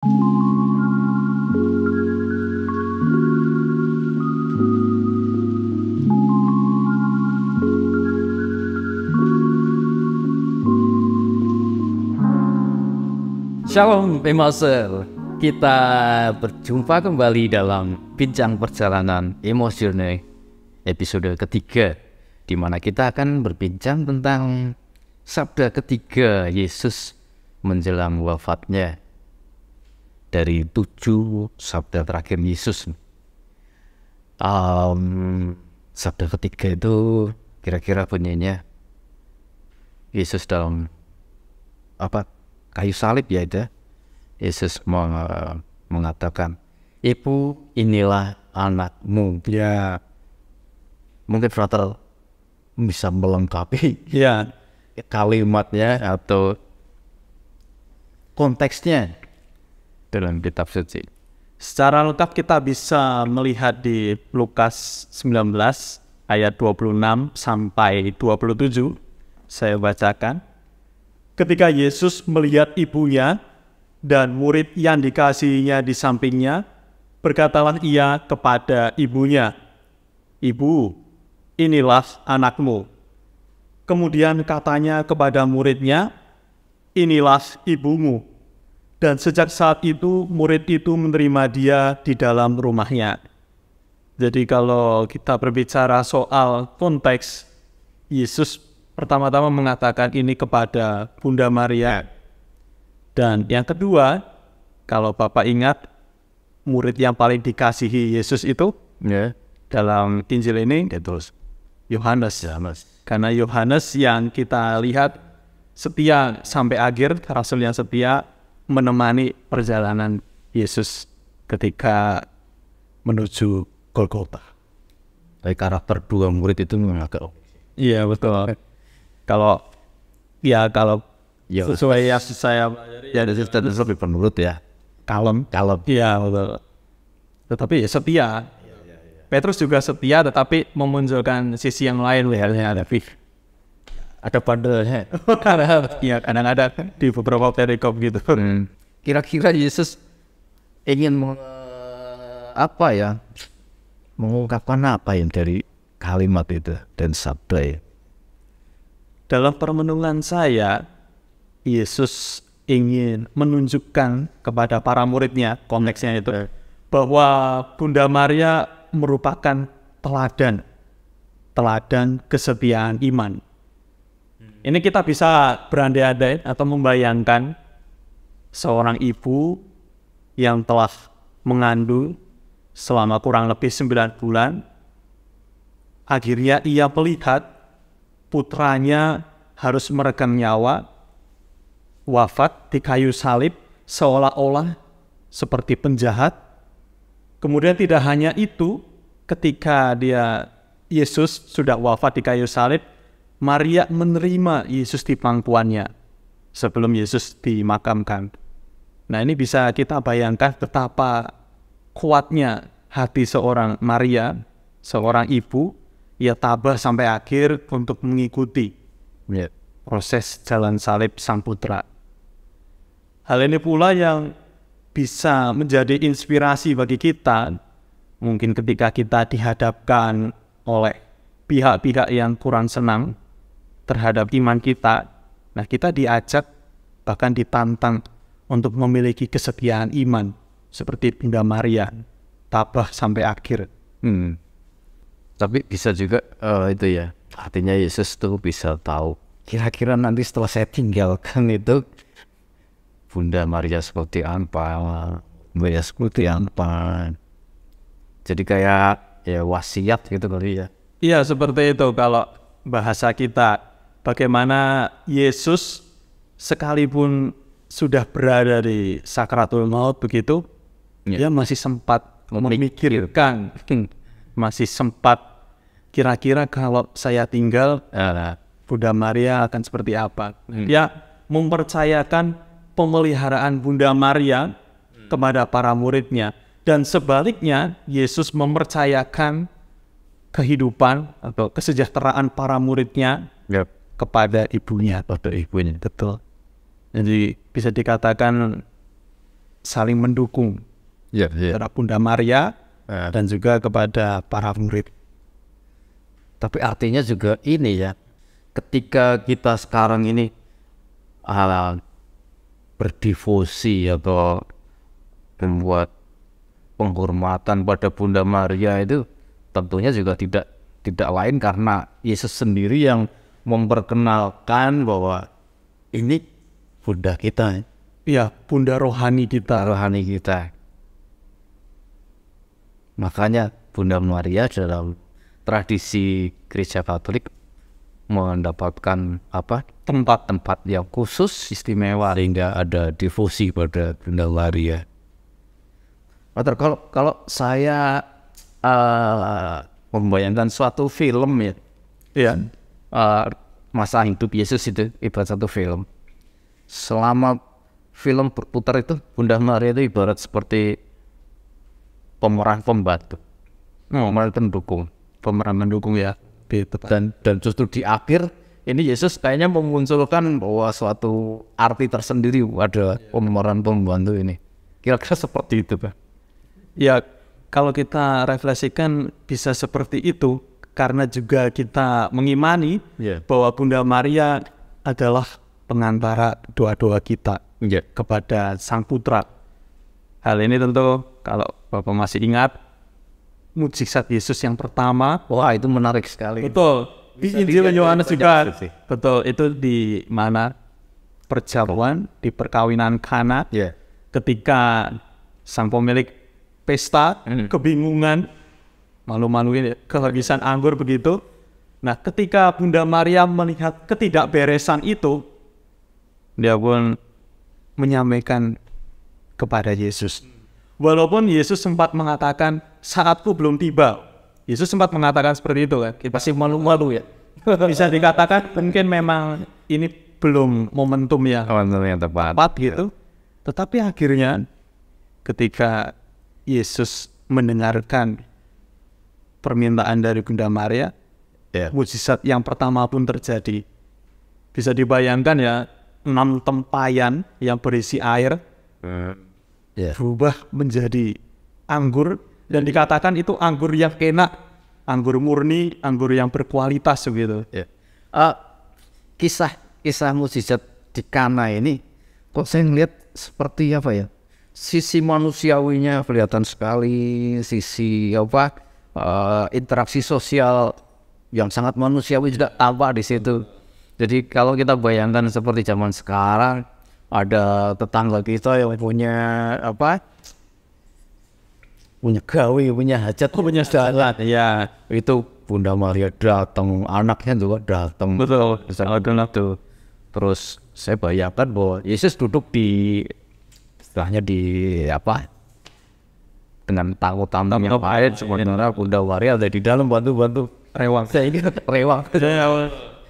Shalom Pemaser, kita berjumpa kembali dalam Bincang Perjalanan Emosional episode ketiga, di mana kita akan berbincang tentang sabda ketiga Yesus menjelang wafatnya dari 7 sabda terakhir Yesus. Sabda ketiga itu kira-kira bunyinya Yesus dalam kayu salib ya itu. Yesus mengatakan, "Ibu, inilah anakmu." Ya, Mungkin Frater bisa melengkapi ya, kalimatnya atau konteksnya dalam kitab suci. secara lengkap kita bisa melihat di Lukas 19 ayat 26 sampai 27. Saya bacakan. Ketika Yesus melihat ibunya dan murid yang dikasihinya di sampingnya, berkatalah ia kepada ibunya, "Ibu, inilah anakmu." Kemudian katanya kepada muridnya, "Inilah ibumu." Dan sejak saat itu murid itu menerima dia di dalam rumahnya. Jadi kalau kita berbicara soal konteks, Yesus pertama-tama mengatakan ini kepada Bunda Maria. Dan yang kedua, kalau Bapak ingat, murid yang paling dikasihi Yesus itu dalam Injil ini Yohanes. Karena Yohanes yang kita lihat setia sampai akhir, rasul yang setia menemani perjalanan Yesus ketika menuju Golgota. Dari karakter dua murid itu agak Iya, betul. Kalau sesuai yang saya ya lebih penurut ya. kalem. Kalau Iya, betul. Tetapi ya setia. Petrus juga setia, tetapi memunculkan sisi yang lain. ada bandelnya. Iya, kadang ada di beberapa perikop gitu. Kira-kira Yesus ingin mengungkapkan apa yang dari kalimat itu dan sabda ya? Dalam permenungan saya, Yesus ingin menunjukkan kepada para muridnya, konteksnya itu, bahwa Bunda Maria merupakan teladan kesetiaan iman. Ini kita bisa berandai-andai atau membayangkan seorang ibu yang telah mengandung selama kurang lebih 9 bulan, akhirnya ia melihat putranya harus meregang nyawa, wafat di kayu salib, seolah-olah seperti penjahat. Kemudian tidak hanya itu, ketika Yesus sudah wafat di kayu salib, Maria menerima Yesus di pangkuannya sebelum Yesus dimakamkan. Nah, ini bisa kita bayangkan betapa kuatnya hati seorang Maria, seorang ibu, ia tabah sampai akhir untuk mengikuti proses jalan salib Sang Putra. Hal ini pula yang bisa menjadi inspirasi bagi kita, mungkin ketika kita dihadapkan oleh pihak-pihak yang kurang senang terhadap iman kita, nah kita diajak, bahkan ditantang untuk memiliki kesetiaan iman, seperti Bunda Maria, tabah sampai akhir. Tapi bisa juga itu ya, artinya Yesus tuh bisa tahu kira-kira nanti setelah saya tinggalkan itu Bunda Maria seperti apa, Maria seperti apa. Jadi kayak ya wasiat gitu kali ya. Iya, seperti itu kalau bahasa kita. Bagaimana Yesus sekalipun sudah berada di sakratul maut begitu, dia masih sempat memikirkan, masih sempat kira-kira kalau saya tinggal, Bunda Maria akan seperti apa. Dia mempercayakan pemeliharaan Bunda Maria kepada para muridnya. Dan sebaliknya, Yesus mempercayakan kehidupan atau kesejahteraan para muridnya kepada ibunya. Betul. Jadi bisa dikatakan saling mendukung terhadap Bunda Maria dan juga kepada para murid. Tapi artinya juga ini ya, ketika kita sekarang ini berdevosi atau membuat penghormatan pada Bunda Maria itu tentunya juga tidak lain karena Yesus sendiri yang memperkenalkan bahwa ini Bunda kita, Ya, Bunda rohani kita. rohani kita. Makanya Bunda Maria dalam tradisi Gereja Katolik mendapatkan tempat yang khusus istimewa sehingga ada devosi pada Bunda Maria. Kalau saya membayangkan suatu film ya, masa hidup Yesus itu ibarat satu film. Selama film berputar itu Bunda Maria itu ibarat seperti pemeran pembantu, pemeran pendukung ya. Dan justru di akhir ini Yesus kayaknya memunculkan bahwa suatu arti tersendiri ada pemeran pembantu ini. Kira-kira seperti itu, Pak. Ya, kalau kita refleksikan bisa seperti itu karena juga kita mengimani bahwa Bunda Maria adalah pengantara doa-doa kita kepada Sang Putra. Hal ini tentu kalau Bapak masih ingat mukjizat Yesus yang pertama. Wah, itu menarik sekali. Betul. Di Injil Yohanes juga. Betul, itu di mana perjamuan di perkawinan Kana. Ketika sang pemilik pesta kebingungan, malu-maluin kehabisan anggur begitu. Nah, ketika Bunda Maria melihat ketidakberesan itu, dia pun menyampaikan kepada Yesus. Walaupun Yesus sempat mengatakan saatku belum tiba. Yesus sempat mengatakan seperti itu kan. Kita masih malu-malu ya. Bisa dikatakan mungkin memang ini belum momentum yang tepat gitu. Tetapi akhirnya ketika Yesus mendengarkan permintaan dari Bunda Maria, mukjizat yang pertama pun terjadi. Bisa dibayangkan ya, 6 tempayan yang berisi air berubah menjadi anggur, dan dikatakan itu anggur yang enak, anggur murni, anggur yang berkualitas begitu. Kisah mukjizat di Kana ini kok saya ngeliat seperti apa ya? Sisi manusiawinya kelihatan sekali, sisi interaksi sosial yang sangat manusiawi juga tampak di situ. Jadi kalau kita bayangkan seperti zaman sekarang, ada tetangga kita yang punya gawe, punya hajat, punya jalan. Ya, itu Bunda Maria datang, anaknya juga datang. betul. Terus saya bayangkan bahwa Yesus duduk di istilahnya dengan tamu-tamu yang lain, sementara Bunda Maria ada di dalam bantu-bantu Rewang.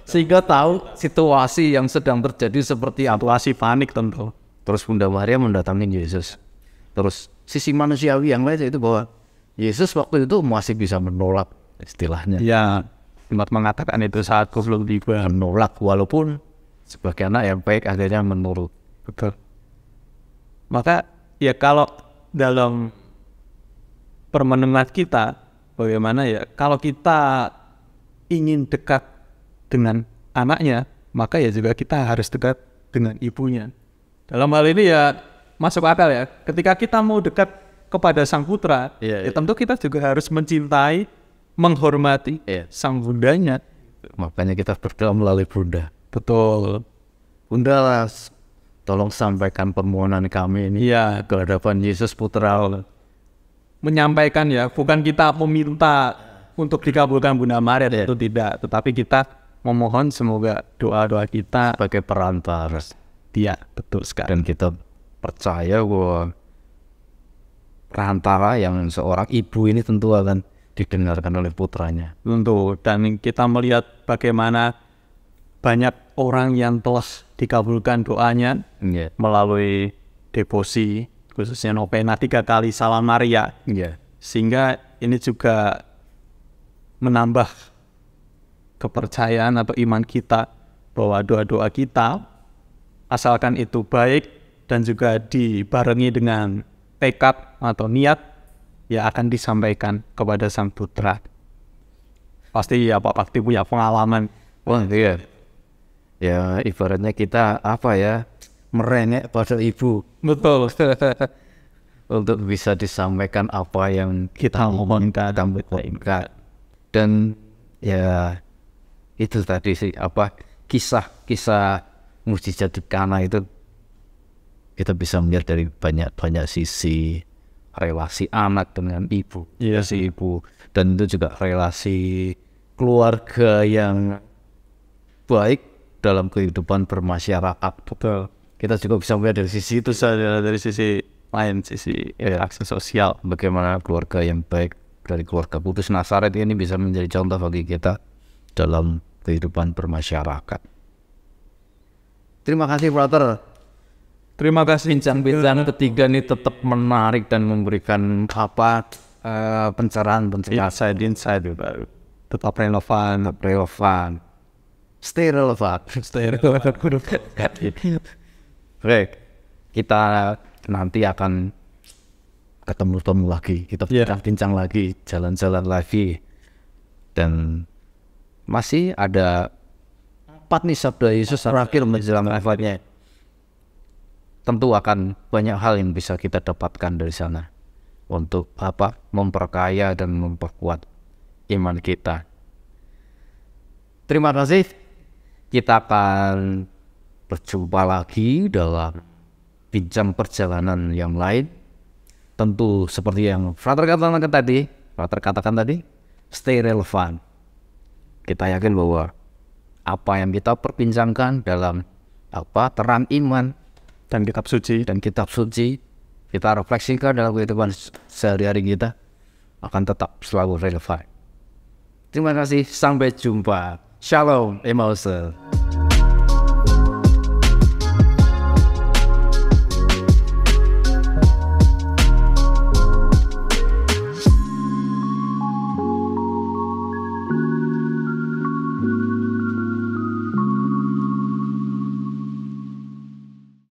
Sehingga tahu situasi yang sedang terjadi seperti apa. Situasi panik tentu. Terus Bunda Maria mendatangi Yesus. Terus sisi manusiawi yang lain itu bahwa Yesus waktu itu masih bisa menolak istilahnya. Ya, sempat mengatakan itu saatku belum tiba. Menolak walaupun sebagai anak yang baik akhirnya menurut. Betul. Maka ya kalau dalam permenungan kita, bagaimana ya, kalau kita ingin dekat dengan anaknya, maka ya juga kita harus dekat dengan ibunya. Dalam hal ini ya masuk akal ya, ketika kita mau dekat kepada Sang Putra, ya tentu kita juga harus mencintai, menghormati sang bundanya. Makanya kita berdoa melalui Bunda. Betul. Bunda, tolong sampaikan permohonan kami ini ke hadapan Yesus Putra. Menyampaikan ya, bukan kita meminta untuk dikabulkan Bunda Maria, itu tidak, tetapi kita memohon semoga doa-doa kita sebagai perantara. Betul sekali. Dan kita percaya bahwa perantara yang seorang ibu ini tentu akan didengarkan oleh putranya. Tentu, dan kita melihat bagaimana banyak orang yang telah dikabulkan doanya melalui devosi, khususnya novena 3 kali Salam Maria. Sehingga ini juga menambah kepercayaan atau iman kita bahwa doa-doa kita, asalkan itu baik dan juga dibarengi dengan tekad atau niat ya akan disampaikan kepada sang putra. Pasti ya Pak Bakti punya pengalaman. Wah iya. Ya ibaratnya kita apa ya, merengek pada ibu Betul. untuk bisa disampaikan apa yang Kita mohonkan. kita mohonkan. Dan ya itu tadi sih apa, kisah mujizat Kana itu kita bisa melihat dari banyak sisi, relasi anak dengan ibu, Iya si ibu, dan itu juga relasi keluarga yang baik dalam kehidupan bermasyarakat. Betul. Kita juga bisa melihat dari sisi itu, Dari sisi lain, sisi interaksi sosial. bagaimana keluarga yang baik dari keluarga Kudus Nazaret ini bisa menjadi contoh bagi kita dalam kehidupan bermasyarakat. Terima kasih brother. Terima kasih. Bincang-bincang ketiga ini tetap menarik dan memberikan apa, pencerahan Insight baru. Tetap relevan. Stay relevant. Oke, kita nanti akan ketemu lagi, kita bincang lagi, jalan-jalan lagi, dan masih ada 4 nih sabda Yesus terakhir menjelang wafatnya. Tentu akan banyak hal yang bisa kita dapatkan dari sana untuk apa, memperkaya dan memperkuat iman kita. Terima kasih. Kita akan berjumpa lagi dalam bincang perjalanan yang lain. Tentu seperti yang Frater katakan tadi, stay relevant. Kita yakin bahwa apa yang kita perbincangkan dalam apa, terang iman Dan kitab suci, kita refleksikan dalam kehidupan sehari-hari kita, akan tetap selalu relevan. Terima kasih, sampai jumpa. Shalom, Emmaus.